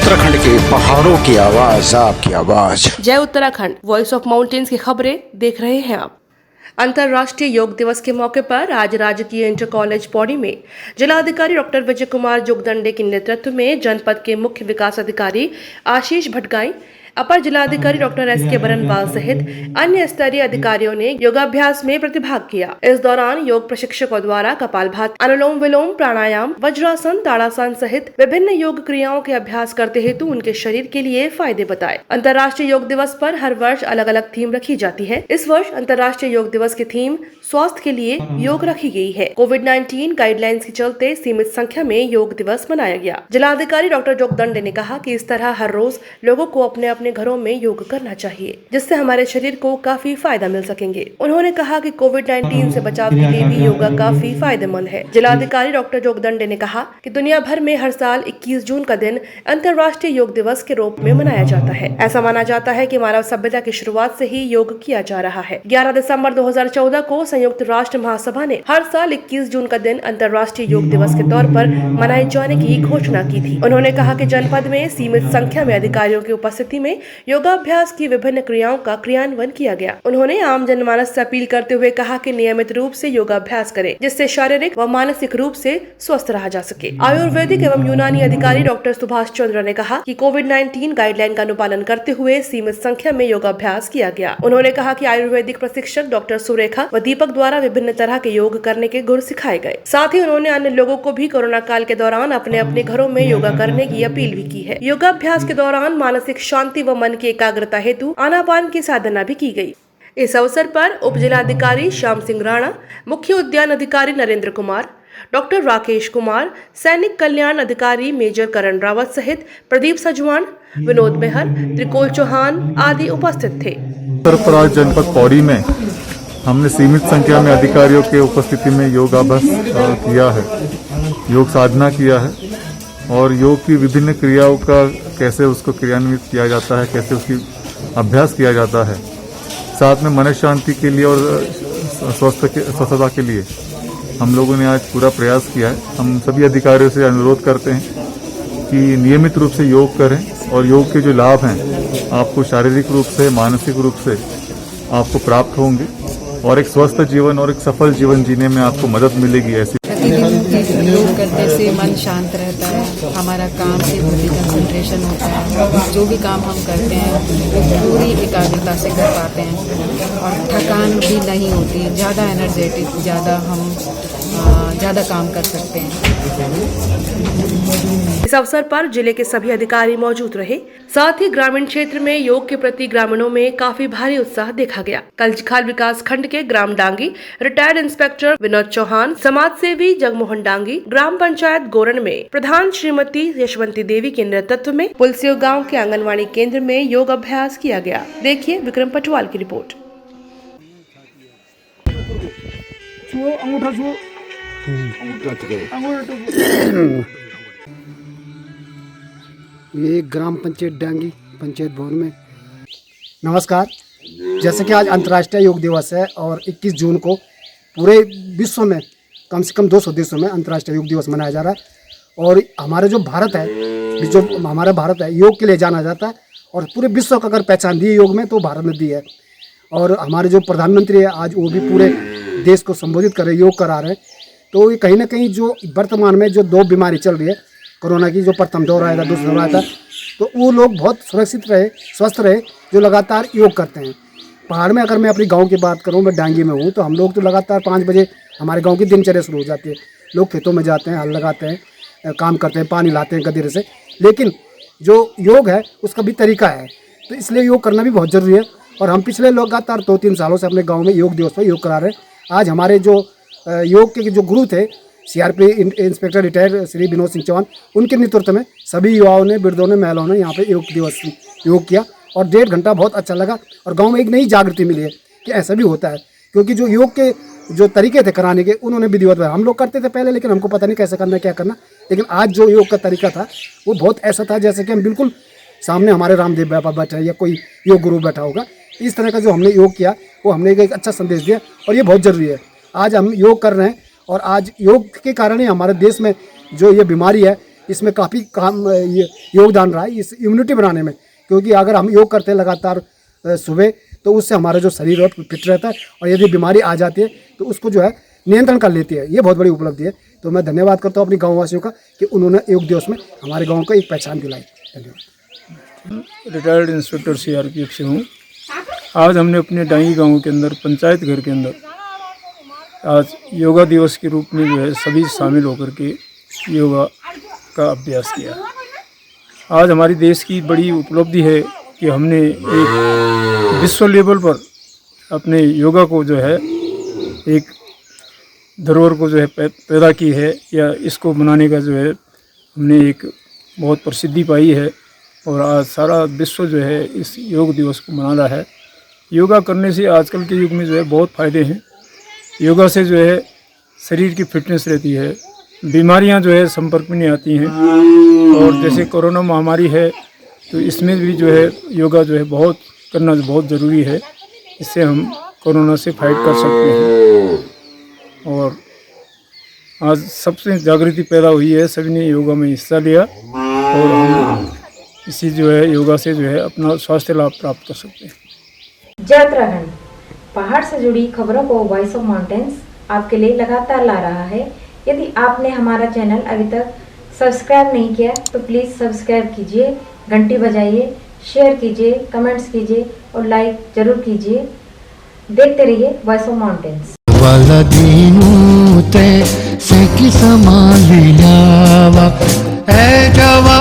उत्तराखंड के पहाड़ों की आवाज, आपकी आवाज। जय उत्तराखंड, वॉइस ऑफ माउंटेन्स की खबरें देख रहे हैं आप। अंतर्राष्ट्रीय योग दिवस के मौके पर आज राजकीय इंटर कॉलेज पौड़ी में जिलाधिकारी डॉक्टर विजय कुमार जोगदंडे के नेतृत्व में जनपद के मुख्य विकास अधिकारी आशीष भटगाई, अपर जिलाधिकारी डॉक्टर एस.के. बरनवाल सहित अन्य स्तरीय अधिकारियों ने योगाभ्यास में प्रतिभाग किया। इस दौरान योग प्रशिक्षकों द्वारा कपालभाति, अनुलोम विलोम, प्राणायाम, वज्रासन, ताड़ासन सहित विभिन्न योग क्रियाओं के अभ्यास करते हेतु उनके शरीर के लिए फायदे बताए। अंतर्राष्ट्रीय योग दिवस पर हर वर्ष अलग अलग थीम रखी जाती है। इस वर्ष अंतर्राष्ट्रीय योग दिवस की थीम स्वास्थ्य के लिए योग रखी गई है। कोविड-19 गाइडलाइंस के चलते सीमित संख्या में योग दिवस मनाया गया। जिलाधिकारी डॉक्टर जोगदंडे ने कहा कि इस तरह हर रोज लोगों को अपने अपने घरों में योग करना चाहिए, जिससे हमारे शरीर को काफी फायदा मिल सकेंगे। उन्होंने कहा कि कोविड-19 से बचाव के लिए भी योगा काफी फायदेमंद है। जिलाधिकारी डॉक्टर जोगदंडे ने कहा कि दुनिया भर में हर साल 21 जून का दिन अंतर्राष्ट्रीय योग दिवस के रूप में मनाया जाता है। ऐसा माना जाता है कि मानव सभ्यता की शुरुआत से ही योग किया जा रहा है। 11 दिसंबर 2014 को संयुक्त राष्ट्र महासभा ने हर साल 21 जून का दिन अंतर्राष्ट्रीय योग दिवस के तौर पर मनाए जाने की घोषणा की थी। उन्होंने कहा कि जनपद में सीमित संख्या में अधिकारियों की उपस्थिति में योगाभ्यास की विभिन्न क्रियाओं का क्रियान्वयन किया गया। उन्होंने आम जनमानस से अपील करते हुए कहा कि नियमित रूप से योगाभ्यास करें, जिससे शारीरिक व मानसिक रूप से स्वस्थ रहा जा सके। आयुर्वेदिक एवं यूनानी अधिकारी डॉक्टर सुभाष चंद्र ने कहा कि कोविड-19 गाइडलाइन का अनुपालन करते हुए सीमित संख्या में योगाभ्यास किया गया। उन्होंने कहा कि आयुर्वेदिक प्रशिक्षक डॉक्टर सुरेखा व दीपक द्वारा विभिन्न तरह के योग करने के गुर सिखाए गए। साथ ही उन्होंने अन्य लोगों को भी कोरोना काल के दौरान अपने अपने घरों में योगा करने की अपील भी की है। योगाभ्यास के दौरान मानसिक शांति व मन की एकाग्रता हेतु आनापान की साधना भी की गई। इस अवसर पर उप जिलाधिकारी श्याम सिंह राणा, मुख्य उद्यान अधिकारी नरेंद्र कुमार, डॉक्टर राकेश कुमार, सैनिक कल्याण अधिकारी मेजर करण रावत सहित प्रदीप सजवान, विनोद मेहर, त्रिकोल चौहान आदि उपस्थित थे। उत्तरप्रदेश जनपद पौड़ी में हमने सीमित संख्या में अधिकारियों के उपस्थिति में योगाभ्यास किया है, योग साधना किया है और योग की विभिन्न क्रियाओं का कैसे उसको क्रियान्वित किया जाता है, कैसे उसकी अभ्यास किया जाता है। साथ में मन शांति के लिए और स्वस्थता के लिए हम लोगों ने आज पूरा प्रयास किया है। हम सभी अधिकारियों से अनुरोध करते हैं कि नियमित रूप से योग करें और योग के जो लाभ हैं आपको शारीरिक रूप से, मानसिक रूप से आपको प्राप्त होंगे और एक स्वस्थ जीवन और एक सफल जीवन जीने में आपको मदद मिलेगी। ऐसी प्रतिदिन योग करने से मन शांत रहता है, हमारा काम से पूरी कंसंट्रेशन होता है, जो भी काम हम करते हैं वो पूरी एकाग्रता से कर पाते हैं और थकान भी नहीं होती, ज़्यादा एनर्जेटिक, ज़्यादा काम कर सकते हैं। इस अवसर पर जिले के सभी अधिकारी मौजूद रहे। साथ ही ग्रामीण क्षेत्र में योग के प्रति ग्रामीणों में काफी भारी उत्साह देखा गया। कलजखाल विकास खंड के ग्राम डांगी रिटायर्ड इंस्पेक्टर विनोद चौहान, समाज सेवी जगमोहन डांगी, ग्राम पंचायत गोरन में प्रधान श्रीमती यशवंती देवी के नेतृत्व में पुलसियो गाँव के आंगनवाड़ी केंद्र में योग अभ्यास किया गया। देखिए विक्रम पटवाल की रिपोर्ट। ये ग्राम पंचायत डांगी पंचायत भवन में। नमस्कार। जैसे कि आज अंतर्राष्ट्रीय योग दिवस है और 21 जून को पूरे विश्व में कम से कम 200 देशों में अंतर्राष्ट्रीय योग दिवस मनाया जा रहा है और हमारा जो भारत है योग के लिए जाना जाता है और पूरे विश्व को अगर पहचान दी योग में तो भारत ने दी है। और हमारे जो प्रधानमंत्री है आज वो भी पूरे देश को संबोधित कर रहे, योग करा रहे हैं। तो ये कहीं ना कहीं जो वर्तमान में जो 2 बीमारी चल रही है, कोरोना की जो प्रथम दौर आया था, दूसरा दौर आया था, तो वो लोग बहुत सुरक्षित रहे, स्वस्थ रहे जो लगातार योग करते हैं। पहाड़ में अगर मैं अपनी गांव की बात करूं, मैं डांगी में हूं, तो हम लोग तो लगातार 5 बजे हमारे गांव की दिनचर्या शुरू हो जाती है। लोग खेतों में जाते हैं, हल लगाते हैं, काम करते हैं, पानी लाते हैं गधेरे से। लेकिन जो योग है उसका भी तरीका है, तो इसलिए योग करना भी बहुत ज़रूरी है। और हम पिछले लगातार 2-3 सालों से अपने गाँव में योग दिवस पर योग करा रहे हैं। आज हमारे जो योग के जो गुरु थे CRP inspector retired Shri Vinod Singh Chauhan, उनके नेतृत्व में सभी युवाओं ने, वृद्धों ने, महिलाओं ने यहाँ पे योग किया और 1.5 घंटा बहुत अच्छा लगा। और गांव में एक नई जागृति मिली है कि ऐसा भी होता है, क्योंकि जो योग के जो तरीके थे कराने के उन्होंने विधिवत बताया। हम लोग करते थे पहले, लेकिन हमको पता नहीं कैसे करना, क्या करना। लेकिन आज जो योग का तरीका था वो बहुत ऐसा था जैसे कि हम बिल्कुल सामने हमारे रामदेव बाबा बैठे या कोई योग गुरु बैठा होगा। इस तरह का जो हमने योग किया वो हमने एक अच्छा संदेश दिया और ये बहुत ज़रूरी है। आज हम योग कर रहे हैं और आज योग के कारण ही हमारे देश में जो ये बीमारी है इसमें काफ़ी काम योगदान रहा है इस इम्यूनिटी बनाने में, क्योंकि अगर हम योग करते हैं लगातार सुबह तो उससे हमारा जो शरीर है फिट रहता है और यदि बीमारी आ जाती है तो उसको जो है नियंत्रण कर लेती है। ये बहुत बड़ी उपलब्धि है। तो मैं धन्यवाद करता हूँ अपने गाँव वासियों का कि उन्होंने योग दिवस में हमारे गाँव को एक पहचान दिलाई। धन्यवाद। रिटायर्ड इंस्पेक्टर CRPF से हूँ। आज हमने अपने डांगी गांव के अंदर पंचायत घर के अंदर आज योगा दिवस के रूप में जो है सभी शामिल होकर के योगा का अभ्यास किया। आज हमारी देश की बड़ी उपलब्धि है कि हमने एक विश्व लेवल पर अपने योगा को जो है एक धरोहर को जो है पैदा की है, या इसको मनाने का जो है हमने एक बहुत प्रसिद्धि पाई है और आज सारा विश्व जो है इस योग दिवस को मना रहा है। योगा करने से आजकल के युग में जो है बहुत फ़ायदे हैं। योगा से जो है शरीर की फिटनेस रहती है, बीमारियां जो है संपर्क में नहीं आती हैं, और जैसे कोरोना महामारी है तो इसमें भी जो है योगा जो है बहुत करना बहुत ज़रूरी है। इससे हम कोरोना से फाइट कर सकते हैं। और आज सबसे जागृति पैदा हुई है, सभी ने योगा में हिस्सा लिया और हम इसी जो है योगा से जो है अपना स्वास्थ्य लाभ प्राप्त कर सकते हैं। जय उत्तराखंड, पहाड़ से जुड़ी खबरों को वॉइस ऑफ माउंटेन्स आपके लिए लगातार ला रहा है। यदि आपने हमारा चैनल अभी तक सब्सक्राइब नहीं किया तो प्लीज़ सब्सक्राइब कीजिए, घंटी बजाइए, शेयर कीजिए, कमेंट्स कीजिए और लाइक ज़रूर कीजिए। देखते रहिए वॉइस ऑफ माउंटेन्स। वाला दीनू ते से की समालियावा ए जावा